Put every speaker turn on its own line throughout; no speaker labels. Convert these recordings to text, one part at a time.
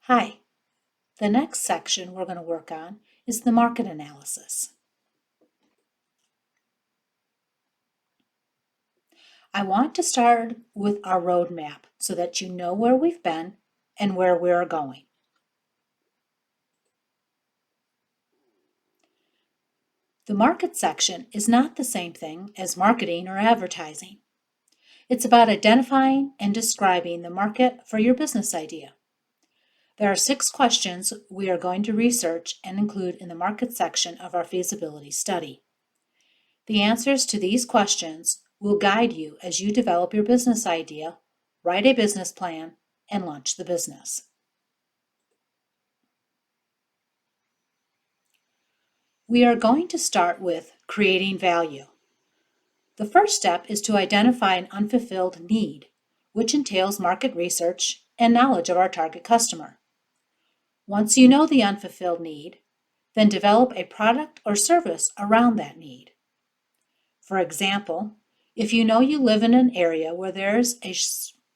Hi, the next section we're going to work on is the market analysis. I want to start with our roadmap so that you know where we've been and where we're going. The market section is not the same thing as marketing or advertising. It's about identifying and describing the market for your business idea. There are 6 questions we are going to research and include in the market section of our feasibility study. The answers to these questions will guide you as you develop your business idea, write a business plan, and launch the business. We are going to start with creating value. The first step is to identify an unfulfilled need, which entails market research and knowledge of our target customer. Once you know the unfulfilled need, then develop a product or service around that need. For example, if you know you live in an area where there's a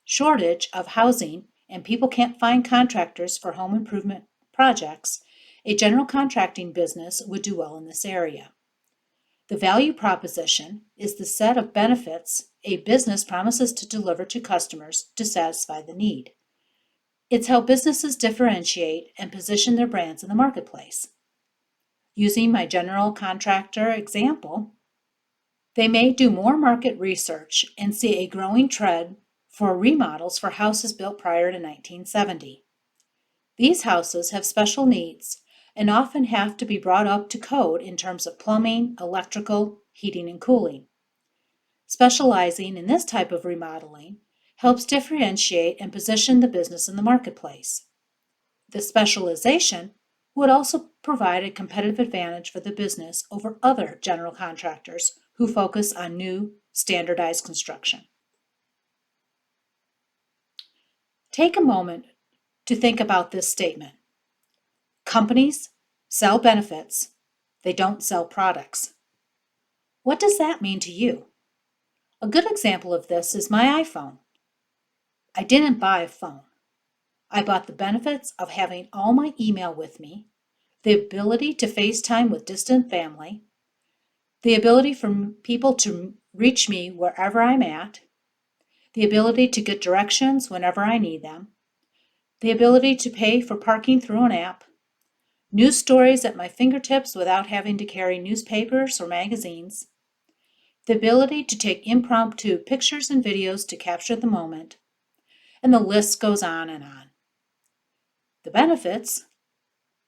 shortage of housing and people can't find contractors for home improvement projects, a general contracting business would do well in this area. The value proposition is the set of benefits a business promises to deliver to customers to satisfy the need. It's how businesses differentiate and position their brands in the marketplace. Using my general contractor example, they may do more market research and see a growing trend for remodels for houses built prior to 1970. These houses have special needs and often have to be brought up to code in terms of plumbing, electrical, heating, and cooling. Specializing in this type of remodeling helps differentiate and position the business in the marketplace. The specialization would also provide a competitive advantage for the business over other general contractors who focus on new, standardized construction. Take a moment to think about this statement. Companies sell benefits, they don't sell products. What does that mean to you? A good example of this is my iPhone. I didn't buy a phone. I bought the benefits of having all my email with me, the ability to FaceTime with distant family, the ability for people to reach me wherever I'm at, the ability to get directions whenever I need them, the ability to pay for parking through an app, news stories at my fingertips without having to carry newspapers or magazines, the ability to take impromptu pictures and videos to capture the moment, and the list goes on and on. The benefits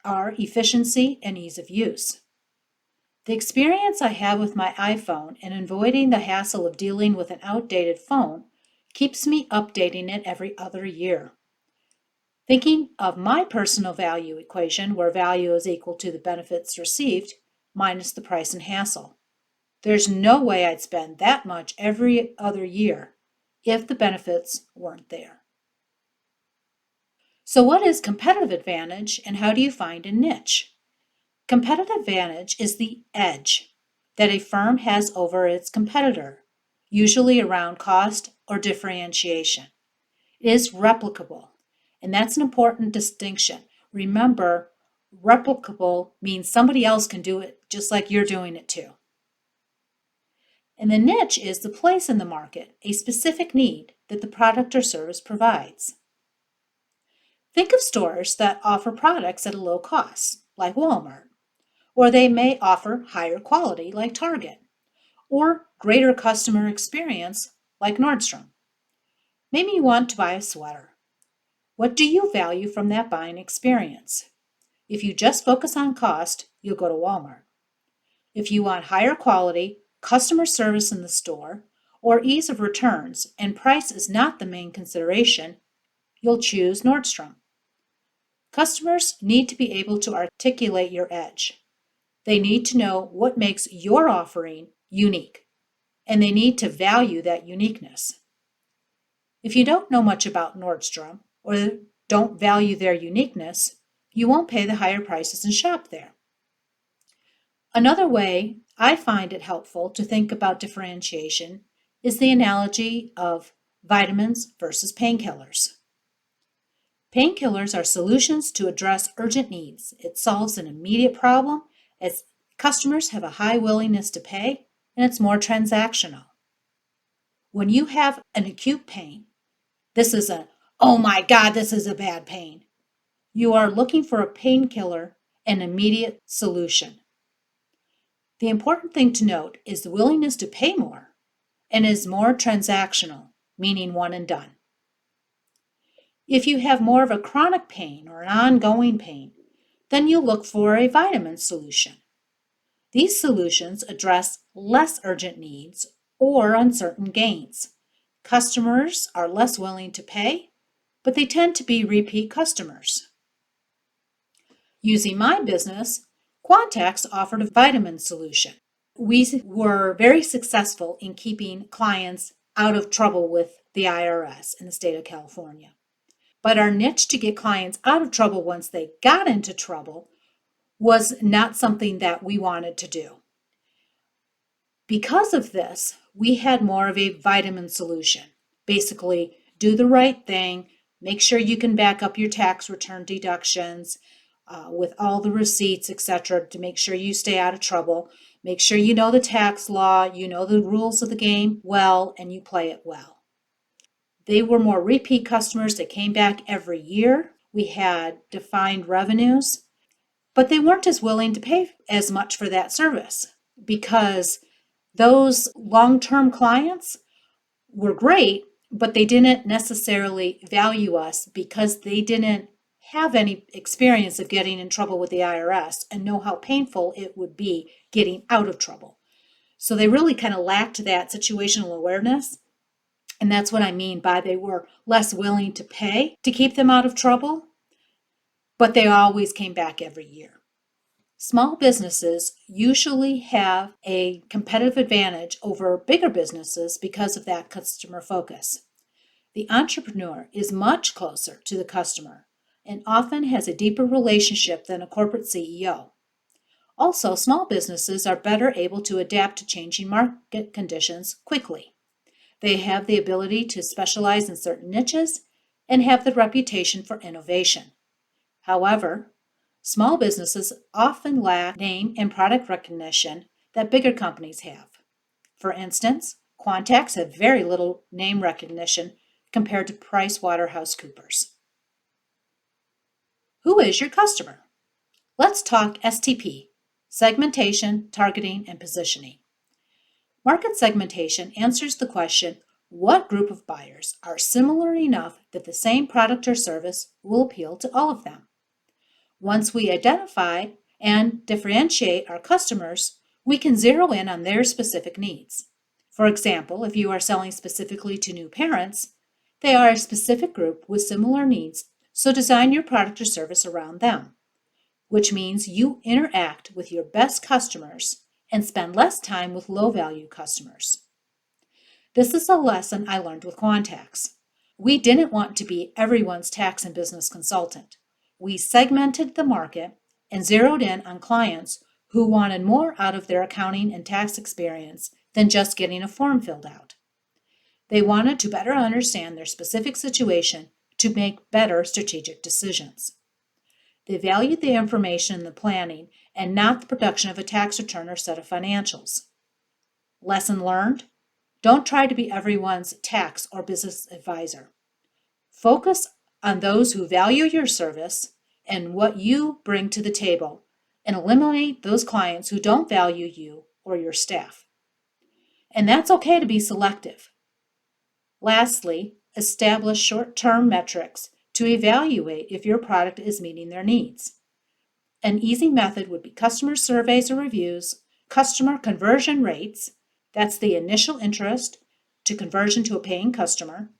are efficiency and ease of use. The experience I have with my iPhone and avoiding the hassle of dealing with an outdated phone keeps me updating it every other year. Thinking of my personal value equation, where value is equal to the benefits received minus the price and hassle. There's no way I'd spend that much every other year if the benefits weren't there. So what is competitive advantage and how do you find a niche? Competitive advantage is the edge that a firm has over its competitor, usually around cost or differentiation. It is replicable, and that's an important distinction. Remember, replicable means somebody else can do it just like you're doing it too. And the niche is the place in the market, a specific need that the product or service provides. Think of stores that offer products at a low cost, like Walmart, or they may offer higher quality, like Target, or greater customer experience, like Nordstrom. Maybe you want to buy a sweater. What do you value from that buying experience? If you just focus on cost, you'll go to Walmart. If you want higher quality, customer service in the store, or ease of returns, and price is not the main consideration, you'll choose Nordstrom. Customers need to be able to articulate your edge. They need to know what makes your offering unique, and they need to value that uniqueness. If you don't know much about Nordstrom or don't value their uniqueness, you won't pay the higher prices and shop there. Another way I find it helpful to think about differentiation is the analogy of vitamins versus painkillers. Painkillers are solutions to address urgent needs. It solves an immediate problem as customers have a high willingness to pay, and it's more transactional. When you have an acute pain, this is a, oh my God, this is a bad pain. You are looking for a painkiller, an immediate solution. The important thing to note is the willingness to pay more and is more transactional, meaning one and done. If you have more of a chronic pain or an ongoing pain, then you look for a vitamin solution. These solutions address less urgent needs or uncertain gains. Customers are less willing to pay, but they tend to be repeat customers. Using my business, Quantax offered a vitamin solution. We were very successful in keeping clients out of trouble with the IRS in the state of California. But our niche to get clients out of trouble once they got into trouble was not something that we wanted to do. Because of this, we had more of a vitamin solution. Basically, do the right thing, make sure you can back up your tax return deductions with all the receipts, etc., to make sure you stay out of trouble. Make sure you know the tax law, you know the rules of the game well, and you play it well. They were more repeat customers that came back every year. We had defined revenues, but they weren't as willing to pay as much for that service because those long-term clients were great, but they didn't necessarily value us because they didn't have any experience of getting in trouble with the IRS and know how painful it would be getting out of trouble. So they really kind of lacked that situational awareness. And that's what I mean by they were less willing to pay to keep them out of trouble, but they always came back every year. Small businesses usually have a competitive advantage over bigger businesses because of that customer focus. The entrepreneur is much closer to the customer and often has a deeper relationship than a corporate CEO. Also, small businesses are better able to adapt to changing market conditions quickly. They have the ability to specialize in certain niches and have the reputation for innovation. However, small businesses often lack name and product recognition that bigger companies have. For instance, Quantax have very little name recognition compared to PricewaterhouseCoopers. Who is your customer? Let's talk STP, segmentation, targeting, and positioning. Market segmentation answers the question, what group of buyers are similar enough that the same product or service will appeal to all of them? Once we identify and differentiate our customers, we can zero in on their specific needs. For example, if you are selling specifically to new parents, they are a specific group with similar needs, so design your product or service around them, which means you interact with your best customers and spend less time with low-value customers. This is a lesson I learned with Quantax. We didn't want to be everyone's tax and business consultant. We segmented the market and zeroed in on clients who wanted more out of their accounting and tax experience than just getting a form filled out. They wanted to better understand their specific situation to make better strategic decisions. They valued the information in the planning and not the production of a tax return or set of financials. Lesson learned: don't try to be everyone's tax or business advisor. Focus on those who value your service and what you bring to the table, and eliminate those clients who don't value you or your staff. And that's okay to be selective. Lastly, establish short-term metrics to evaluate if your product is meeting their needs. An easy method would be customer surveys or reviews, customer conversion rates, that's the initial interest to conversion to a paying customer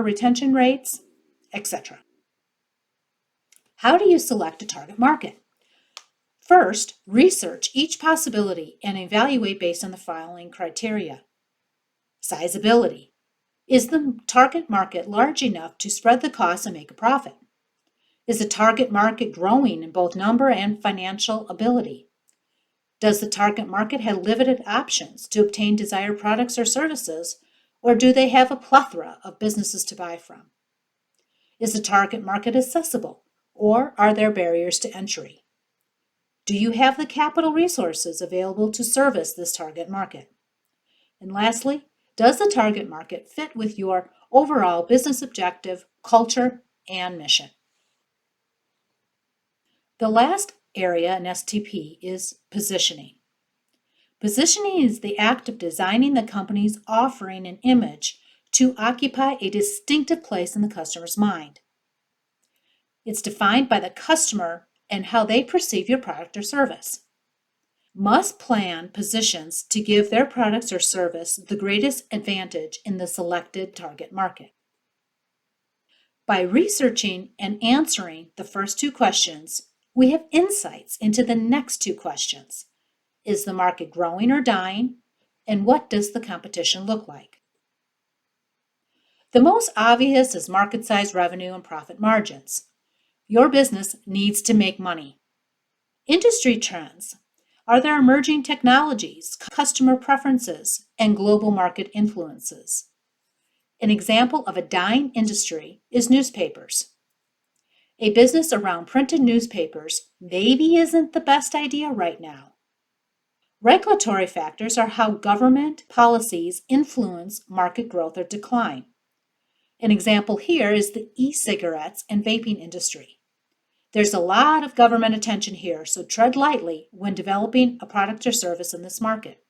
retention rates, etc. How do you select a target market? First, research each possibility and evaluate based on the following criteria. Sizability. Is the target market large enough to spread the costs and make a profit? Is the target market growing in both number and financial ability? Does the target market have limited options to obtain desired products or services, or do they have a plethora of businesses to buy from? Is the target market accessible, or are there barriers to entry? Do you have the capital resources available to service this target market? And lastly, does the target market fit with your overall business objective, culture, and mission? The last area in STP is positioning. Positioning is the act of designing the company's offering and image to occupy a distinctive place in the customer's mind. It's defined by the customer and how they perceive your product or service. Must plan positions to give their products or service the greatest advantage in the selected target market. By researching and answering the first two questions, we have insights into the next two questions. Is the market growing or dying? And what does the competition look like? The most obvious is market size, revenue, and profit margins. Your business needs to make money. Industry trends. Are there emerging technologies, customer preferences, and global market influences? An example of a dying industry is newspapers. A business around printed newspapers maybe isn't the best idea right now. Regulatory factors are how government policies influence market growth or decline. An example here is the e-cigarettes and vaping industry. There's a lot of government attention here, so tread lightly when developing a product or service in this market.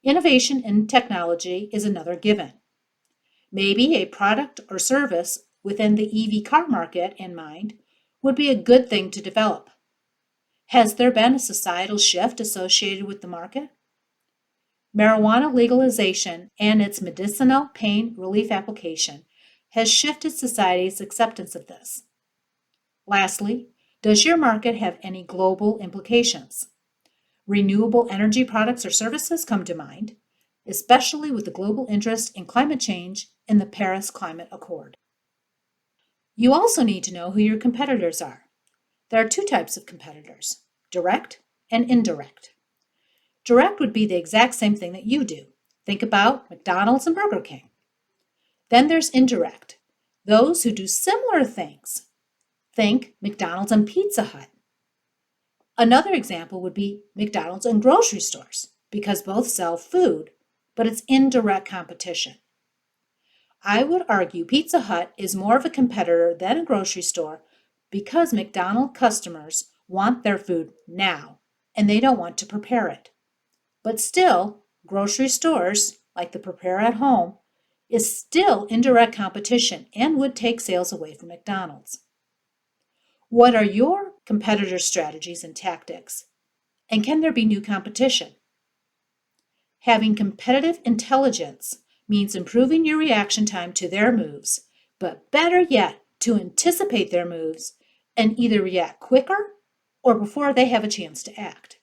Innovation in technology is another given. Maybe a product or service within the EV car market in mind would be a good thing to develop. Has there been a societal shift associated with the market? Marijuana legalization and its medicinal pain relief application has shifted society's acceptance of this. Lastly, does your market have any global implications? Renewable energy products or services come to mind, especially with the global interest in climate change and the Paris Climate Accord. You also need to know who your competitors are. There are two types of competitors, direct and indirect. Direct would be the exact same thing that you do. Think about McDonald's and Burger King. Then there's indirect, those who do similar things. Think McDonald's and Pizza Hut. Another example would be McDonald's and grocery stores, because both sell food, but it's indirect competition. I would argue Pizza Hut is more of a competitor than a grocery store because McDonald's customers want their food now, and they don't want to prepare it. But still, grocery stores, like the prepare at home, is still indirect competition and would take sales away from McDonald's. What are your competitor strategies and tactics? And can there be new competition? Having competitive intelligence means improving your reaction time to their moves, but better yet, to anticipate their moves and either react quicker or before they have a chance to act.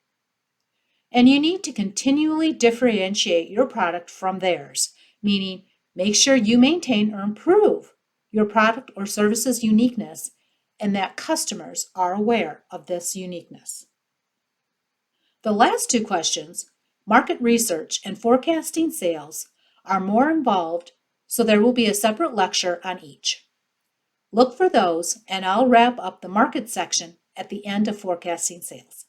And you need to continually differentiate your product from theirs, meaning make sure you maintain or improve your product or service's uniqueness and that customers are aware of this uniqueness. The last two questions, market research and forecasting sales, are more involved, so there will be a separate lecture on each. Look for those, and I'll wrap up the market section at the end of forecasting sales.